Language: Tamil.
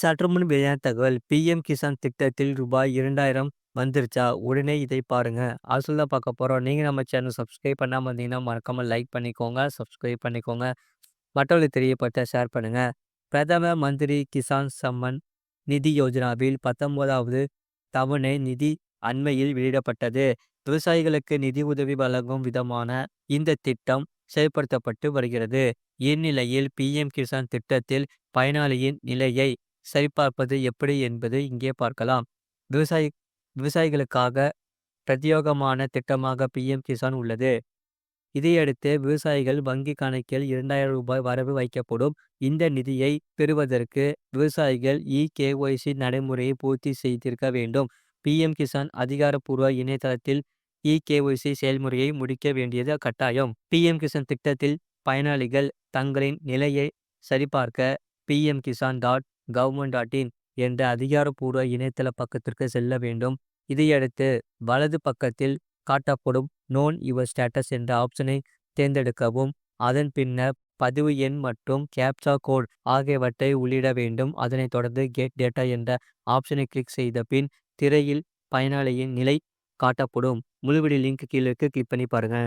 சற்றுமுன் வெளியான தகவல் பிஎம் கிசான் திட்டத்தில் ரூபாய் 2000 வந்துருச்சா? உடனே இதை பாருங்க. அது தான் பார்க்க போறோம். நீங்க நம்ம சேனல் சப்ஸ்கிரைப் பண்ணாம இருந்தீங்கன்னா, மறக்காம லைக் பண்ணிக்கோங்க, சப்ஸ்கிரைப் பண்ணிக்கோங்க. மற்றவர்களுக்கு தெரியப்படுத்த ஷேர் பண்ணுங்க. பிரதம மந்திரி கிசான் சம்மன் நிதி யோஜனாவில் 19வது தவணை நிதி அண்மையில் வெளியிடப்பட்டது. விவசாயிகளுக்கு நிதி உதவி வழங்கும் விதமான இந்த திட்டம் செயல்படுத்தப்பட்டு வருகிறது. இந்நிலையில் பிஎம் கிசான் திட்டத்தில் பயனாளியின் நிலையை சரிபார்ப்பது எப்படி என்பது இங்கே பார்க்கலாம். விவசாயி விவசாயிகளுக்காக பிரத்யேகமான திட்டமாக பிஎம் கிசான் உள்ளது. இதையடுத்து விவசாயிகள் வங்கி கணக்கில் ரூபாய் 2000 வரவு வைக்கப்படும். இந்த நிதியை பெறுவதற்கு விவசாயிகள் கேஒய்சி நடைமுறையை பூர்த்தி செய்திருக்க வேண்டும். பிஎம் கிசான் அதிகாரப்பூர்வ இணையதளத்தில் கேஒய்சி செயல்முறையை முடிக்க வேண்டியது கட்டாயம். பிஎம் கிசான் திட்டத்தில் பயனாளிகள் தங்களின் நிலையை சரிபார்க்க pmkisan.government.in என்ற அதிகாரப்பூர்வ இணையதள பக்கத்திற்கு செல்ல வேண்டும். இதையடுத்து வலது பக்கத்தில் காட்டப்படும் நோன் யுவர் ஸ்டேட்டஸ் என்ற ஆப்ஷனை தேர்ந்தெடுக்கவும். அதன் பின்னர் பதிவு எண் மற்றும் கேப்சா கோட் ஆகியவற்றை உள்ளிட வேண்டும். அதனைத் தொடர்ந்து கெட் டேட்டா என்ற ஆப்ஷனை கிளிக் செய்த பின் திரையில் பயனாளியின் நிலை காட்டப்படும். முழுவடி லிங்க் கீழே இருக்கு, கிளிக் பண்ணி பாருங்க.